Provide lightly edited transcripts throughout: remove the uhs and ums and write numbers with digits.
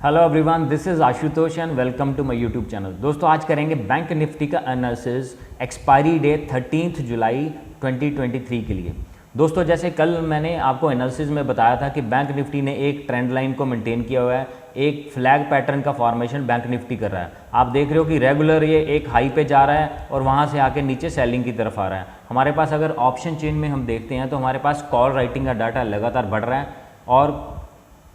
Hello everyone, this is Ashutosh and welcome to my YouTube channel. दोस्तों आज करेंगे Bank Nifty का एनालिसिस एक्सपायरी डे 13 जुलाई 2023 के लिए। दोस्तों जैसे कल मैंने आपको एनालिसिस में बताया था कि बैंक निफ्टी ने एक ट्रेंड लाइन को मेंटेन किया हुआ है, एक फ्लैग पैटर्न का फॉर्मेशन बैंक निफ्टी कर रहा है। आप देख रहे हो कि रेगुलर ये एक हाई पे जा रहा है और वहाँ से आके नीचे सेलिंग की तरफ आ रहा है। हमारे पास अगर ऑप्शन चेन में हम देखते हैं तो हमारे पास कॉल राइटिंग का डाटा लगातार बढ़ रहा है और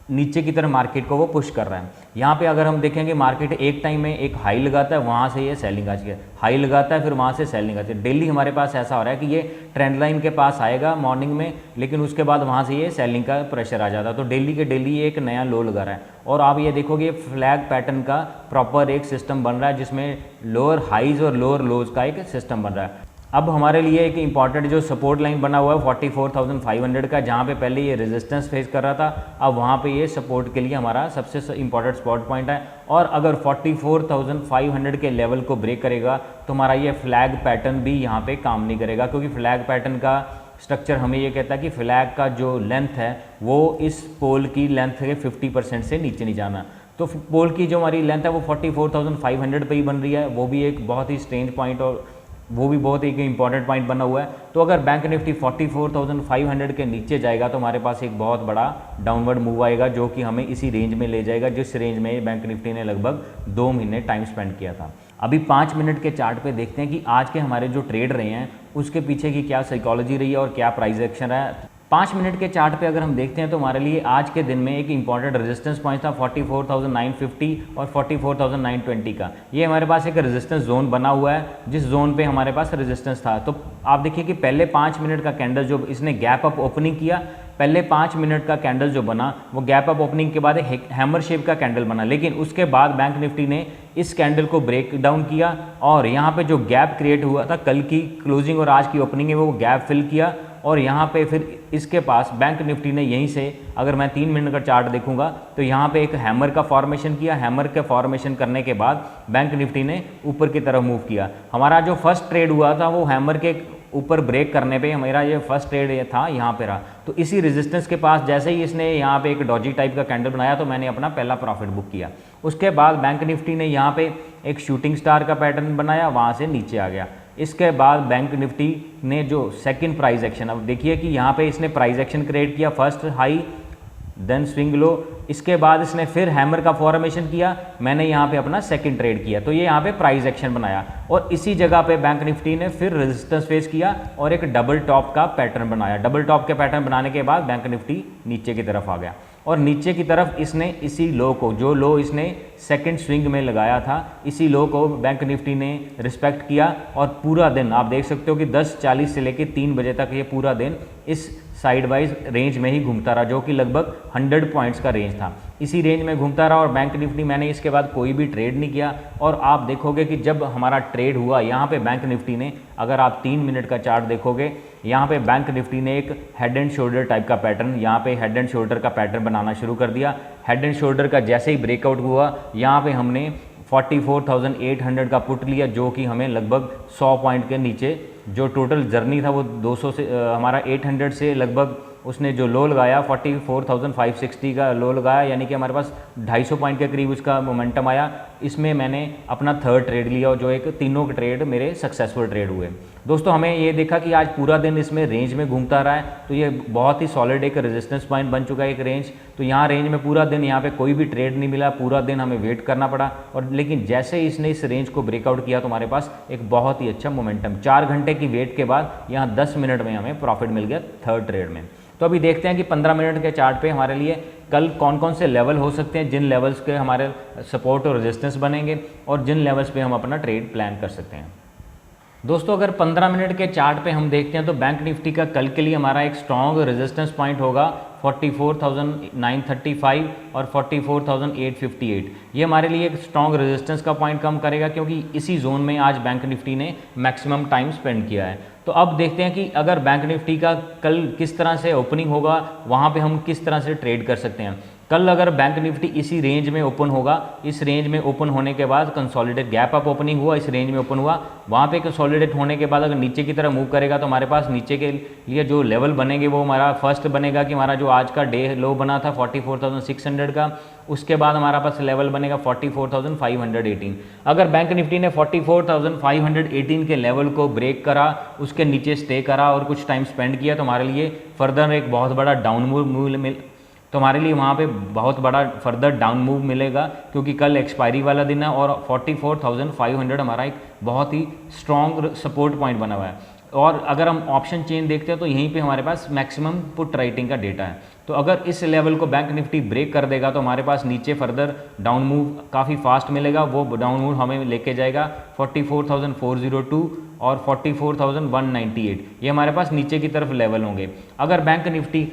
नीचे की तरफ मार्केट को वो पुश कर रहा है। यहाँ पे अगर हम देखेंगे मार्केट एक टाइम में एक हाई लगाता है, वहाँ से ये सेलिंग आती है, हाई लगाता है, फिर वहाँ से सेलिंग आती है। डेली हमारे पास ऐसा हो रहा है कि ये ट्रेंड लाइन के पास आएगा मॉर्निंग में, लेकिन उसके बाद वहाँ से ये सेलिंग का प्रेशर आ जाता है। तो डेली के डेली ये एक नया लो लगा रहा है और आप ये देखोगे फ्लैग पैटर्न का प्रॉपर एक सिस्टम बन रहा है जिसमें लोअर हाइज और लोअर लोज का एक सिस्टम बन रहा है। अब हमारे लिए एक इंपॉर्टेंट जो सपोर्ट लाइन बना हुआ है 44,500 का, जहाँ पे पहले ये रेजिस्टेंस फेस कर रहा था, अब वहाँ पे ये सपोर्ट के लिए हमारा सबसे इंपॉर्टेंट स्पॉट पॉइंट है। और अगर 44,500 के लेवल को ब्रेक करेगा तो हमारा ये फ्लैग पैटर्न भी यहाँ पे काम नहीं करेगा, क्योंकि फ्लैग पैटर्न का स्ट्रक्चर हमें ये कहता है कि फ्लैग का जो लेंथ है वो इस पोल की लेंथ के 50% से नीचे नहीं जाना। तो पोल की जो हमारी लेंथ है वो 44,500 पे ही बन रही है, वो भी एक बहुत ही स्ट्रेंज पॉइंट और वो भी बहुत एक इंपॉर्टेंट पॉइंट बना हुआ है। तो अगर बैंक निफ्टी 44,500 के नीचे जाएगा तो हमारे पास एक बहुत बड़ा डाउनवर्ड मूव आएगा जो कि हमें इसी रेंज में ले जाएगा, जिस रेंज में बैंक निफ्टी ने लगभग 2 महीने टाइम स्पेंड किया था। अभी 5 मिनट के चार्ट पे देखते हैं कि आज के हमारे जो ट्रेड रहे हैं उसके पीछे की क्या साइकोलॉजी रही है और क्या प्राइस एक्शन है। 5 मिनट के चार्ट पे अगर हम देखते हैं तो हमारे लिए आज के दिन में एक इंपॉर्टेंट रेजिस्टेंस पॉइंट था 44,950 और 44,920 का। ये हमारे पास एक रेजिस्टेंस जोन बना हुआ है, जिस जोन पे हमारे पास रेजिस्टेंस था। तो आप देखिए कि पहले 5 मिनट का कैंडल जो इसने गैप अप ओपनिंग किया, पहले 5 मिनट का कैंडल जो बना वो गैप अप ओपनिंग के बाद एक हैमर शेप का कैंडल बना, लेकिन उसके बाद बैंक निफ्टी ने इस कैंडल को ब्रेक डाउन किया और यहाँ पे जो गैप क्रिएट हुआ था कल की क्लोजिंग और आज की ओपनिंग है वो गैप फिल किया। और यहाँ पे फिर इसके पास बैंक निफ्टी ने यहीं से, अगर मैं 3 मिनट का चार्ट देखूंगा तो यहाँ पे एक हैमर का फॉर्मेशन किया। हैमर के फॉर्मेशन करने के बाद बैंक निफ्टी ने ऊपर की तरफ मूव किया। हमारा जो फर्स्ट ट्रेड हुआ था वो हैमर के ऊपर ब्रेक करने पे हमारा ये फर्स्ट ट्रेड था यहाँ पे रहा। तो इसी रेजिस्टेंस के पास जैसे ही इसने यहाँ पे एक डॉजी टाइप का कैंडल बनाया तो मैंने अपना पहला प्रॉफिट बुक किया। उसके बाद बैंक निफ्टी ने यहाँ पे एक शूटिंग स्टार का पैटर्न बनाया, वहाँ से नीचे आ गया। इसके बाद बैंक निफ्टी ने जो सेकंड प्राइस एक्शन, अब देखिए कि यहाँ पे इसने प्राइस एक्शन क्रिएट किया, first high then swing low, इसके बाद इसने फिर हैमर का फॉर्मेशन किया, मैंने यहाँ पे अपना सेकंड ट्रेड किया। तो ये यहाँ पे प्राइस एक्शन बनाया और इसी जगह पे बैंक निफ्टी ने फिर रेजिस्टेंस फेस किया और एक डबल टॉप का पैटर्न बनाया। डबल टॉप के पैटर्न बनाने के बाद बैंक निफ्टी नीचे की तरफ आ गया और नीचे की तरफ इसने इसी लो को, जो लो इसने सेकंड स्विंग में लगाया था, इसी लो को बैंक निफ्टी ने रिस्पेक्ट किया और पूरा दिन आप देख सकते हो कि 10:40 से लेकर 3 बजे तक ये पूरा दिन इस साइड वाइज रेंज में ही घूमता रहा, जो कि लगभग 100 पॉइंट्स का रेंज था। इसी रेंज में घूमता रहा और बैंक निफ्टी, मैंने इसके बाद कोई भी ट्रेड नहीं किया। और आप देखोगे कि जब हमारा ट्रेड हुआ यहाँ पे बैंक निफ्टी ने, अगर आप 3 मिनट का चार्ट देखोगे, यहाँ पे बैंक निफ्टी ने एक हेड एंड शोल्डर टाइप का पैटर्न, यहाँ पे हेड एंड शोल्डर का पैटर्न बनाना शुरू कर दिया। हेड एंड शोल्डर का जैसे ही ब्रेकआउट हुआ, यहाँ पे हमने 44,800 का पुट लिया, जो कि हमें लगभग 100 पॉइंट के नीचे, जो टोटल जर्नी था वो 200 से हमारा 800 से लगभग उसने जो लो लगाया 44,560 का लो लगाया, यानी कि हमारे पास 250 पॉइंट के करीब उसका मोमेंटम आया। इसमें मैंने अपना थर्ड ट्रेड लिया और जो एक तीनों के ट्रेड मेरे सक्सेसफुल ट्रेड हुए। दोस्तों हमें ये देखा कि आज पूरा दिन इसमें रेंज में घूमता रहा है, तो ये बहुत ही सॉलिड एक रेजिस्टेंस पॉइंट बन चुका है, एक रेंज। तो यहाँ रेंज में पूरा दिन यहाँ पे कोई भी ट्रेड नहीं मिला, पूरा दिन हमें वेट करना पड़ा। और लेकिन जैसे ही इसने इस रेंज को ब्रेकआउट किया तो हमारे पास एक बहुत ही अच्छा मोमेंटम, 4 घंटे की वेट के बाद यहाँ 10 मिनट में हमें प्रॉफिट मिल गया थर्ड ट्रेड में। तो अभी देखते हैं कि 15 मिनट के चार्ट पे हमारे लिए कल कौन कौन से लेवल हो सकते हैं, जिन लेवल्स के हमारे सपोर्ट और रेजिस्टेंस बनेंगे और जिन लेवल्स पे हम अपना ट्रेड प्लान कर सकते हैं। दोस्तों अगर 15 मिनट के चार्ट पे हम देखते हैं तो बैंक निफ्टी का कल के लिए हमारा एक स्ट्रॉन्ग रेजिस्टेंस पॉइंट होगा 44,935 और 44,858। ये हमारे लिए एक स्ट्रॉन्ग रेजिस्टेंस का पॉइंट कम करेगा, क्योंकि इसी जोन में आज बैंक निफ्टी ने मैक्सिमम टाइम स्पेंड किया है। तो अब देखते हैं कि अगर बैंक निफ्टी का कल किस तरह से ओपनिंग होगा, वहाँ पे हम किस तरह से ट्रेड कर सकते हैं। कल अगर बैंक निफ्टी इसी रेंज में ओपन होगा, इस रेंज में ओपन होने के बाद कंसोलिडेट गैप अप ओपनिंग हुआ, इस रेंज में ओपन हुआ, वहाँ पे कंसोलिडेट होने के बाद अगर नीचे की तरफ मूव करेगा तो हमारे पास नीचे के लिए जो लेवल बनेंगे वो हमारा फर्स्ट बनेगा कि हमारा जो आज का डे लो बना था 44,600 का, उसके बाद हमारा पास लेवल बनेगा 44,518। अगर बैंक निफ्टी ने 44,518 के लेवल को ब्रेक करा, उसके नीचे स्टे करा और कुछ टाइम स्पेंड किया तो हमारे लिए फर्दर एक बहुत बड़ा डाउन मूव तो हमारे लिए वहाँ पे बहुत बड़ा फर्दर डाउन मूव मिलेगा, क्योंकि कल एक्सपायरी वाला दिन है और 44,500 हमारा एक बहुत ही स्ट्रॉन्ग सपोर्ट पॉइंट बना हुआ है। और अगर हम ऑप्शन चेन देखते हैं तो यहीं पे हमारे पास मैक्सिमम पुट राइटिंग का डेटा है। तो अगर इस लेवल को बैंक निफ्टी ब्रेक कर देगा तो हमारे पास नीचे फर्दर डाउन मूव काफ़ी फास्ट मिलेगा। वो डाउन मूव हमें लेके जाएगा 44,402 और 44,198, ये हमारे पास नीचे की तरफ लेवल होंगे। अगर बैंक निफ्टी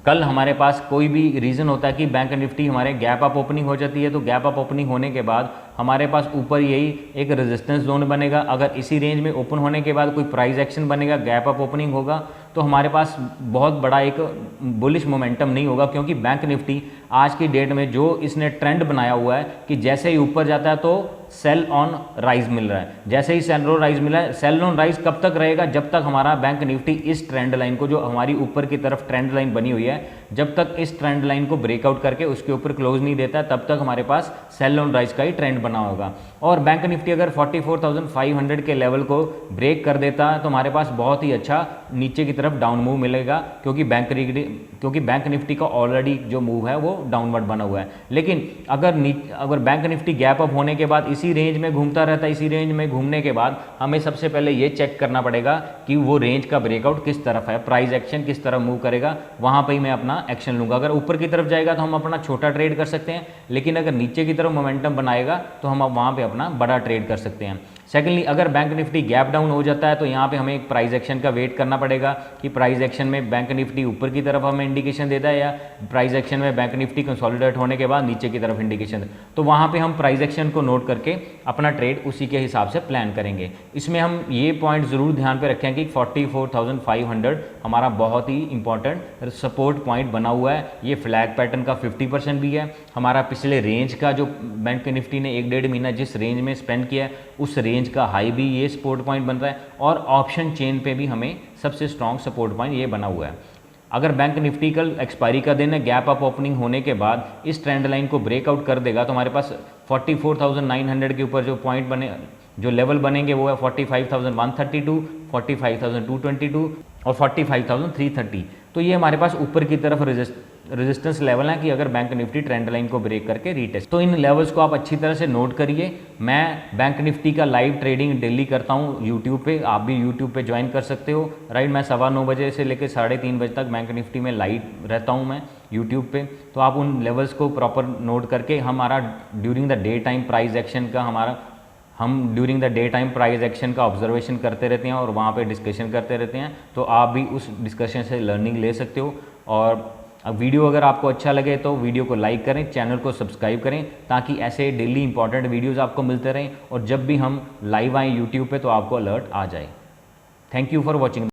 कल हमारे पास कोई भी रीज़न होता है कि बैंक निफ्टी हमारे गैप अप ओपनिंग हो जाती है, तो गैप अप ओपनिंग होने के बाद हमारे पास ऊपर यही एक रेजिस्टेंस जोन बनेगा। अगर इसी रेंज में ओपन होने के बाद कोई प्राइस एक्शन बनेगा, गैप अप ओपनिंग होगा, तो हमारे पास बहुत बड़ा एक बुलिश मोमेंटम नहीं होगा, क्योंकि बैंक निफ्टी आज की डेट में जो इसने ट्रेंड बनाया हुआ है कि जैसे ही ऊपर जाता है तो सेल ऑन राइज मिल रहा है, जैसे ही सेल ऑन राइज मिला है। सेल ऑन राइज कब तक रहेगा? जब तक हमारा बैंक निफ्टी इस ट्रेंड लाइन को, जो हमारी ऊपर की तरफ ट्रेंड लाइन बनी हुई है, जब तक इस ट्रेंड लाइन को ब्रेकआउट करके उसके ऊपर क्लोज नहीं देता, तब तक हमारे पास सेल ऑन राइज का ही ट्रेंड बना होगा। और बैंक निफ्टी अगर 44,500 के लेवल को ब्रेक कर देता है तो हमारे पास बहुत ही अच्छा नीचे की तरफ डाउन मूव मिलेगा, क्योंकि बैंक निफ्टी का ऑलरेडी जो मूव है वो डाउनवर्ड बना हुआ है। लेकिन अगर बैंक निफ्टी गैप अप होने के बाद इसी रेंज में घूमता रहता है, इसी रेंज में घूमने के बाद हमें सबसे पहले ये चेक करना पड़ेगा कि वो रेंज का ब्रेकआउट किस तरफ है, प्राइस एक्शन किस तरफ मूव करेगा, वहाँ पर ही मैं अपना एक्शन लूँगा। अगर ऊपर की तरफ जाएगा तो हम अपना छोटा ट्रेड कर सकते हैं, लेकिन अगर नीचे की तरफ मोमेंटम बनाएगा तो हम वहाँ पर अपना बड़ा ट्रेड कर सकते हैं। सेकेंडली, अगर बैंक निफ्टी गैप डाउन हो जाता है तो यहाँ पे हमें एक प्राइस एक्शन का वेट करना पड़ेगा कि प्राइस एक्शन में बैंक निफ्टी ऊपर की तरफ हमें इंडिकेशन देता है या प्राइस एक्शन में बैंक निफ्टी कंसोलिडेट होने के बाद नीचे की तरफ इंडिकेशन। तो वहाँ पे हम प्राइस एक्शन को नोट करके अपना ट्रेड उसी के हिसाब से प्लान करेंगे। इसमें हम ये पॉइंट ज़रूर ध्यान पे रखें कि 44,500 हमारा बहुत ही इंपॉर्टेंट सपोर्ट पॉइंट बना हुआ है। ये फ्लैग पैटर्न का 50% भी है। हमारा पिछले रेंज का जो बैंक निफ्टी ने 1-1.5 महीना जिस रेंज में स्पेंड किया है, उस रेंज का हाई भी ये सपोर्ट पॉइंट बन रहा है, और ऑप्शन चेन पे भी हमें सबसे स्ट्रॉन्ग सपोर्ट पॉइंट ये बना हुआ है। अगर बैंक निफ्टी कल एक्सपायरी का दिन है, गैप अप ओपनिंग होने के बाद इस ट्रेंड लाइन को ब्रेकआउट कर देगा तो हमारे पास 44,900 के ऊपर जो पॉइंट बने, जो लेवल बनेंगे वो है 45,132, 45,222 और 45,330। तो ये हमारे पास ऊपर की तरफ रेजिस्टेंस लेवल है कि अगर बैंक निफ्टी ट्रेंड लाइन को ब्रेक करके रीटेस्ट। तो इन लेवल्स को आप अच्छी तरह से नोट करिए। मैं बैंक निफ्टी का लाइव ट्रेडिंग डेली करता हूँ यूट्यूब पे, आप भी यूट्यूब पे ज्वाइन कर सकते हो। राइट, मैं 9:15 बजे से लेकर 3:30 बजे तक बैंक निफ्टी में लाइव रहता हूँ मैं यूट्यूब पे। तो आप उन लेवल्स को प्रॉपर नोट करके हमारा during the day time price action का during the day time price action का ऑब्जर्वेशन करते रहते हैं और वहाँ पे डिस्कशन करते रहते हैं। तो आप भी उस डिस्कशन से लर्निंग ले सकते हो। और अब वीडियो अगर आपको अच्छा लगे तो वीडियो को लाइक करें, चैनल को सब्सक्राइब करें, ताकि ऐसे डेली इंपॉर्टेंट वीडियोस आपको मिलते रहें और जब भी हम लाइव आएँ यूट्यूब पे तो आपको अलर्ट आ जाए। Thank you for watching.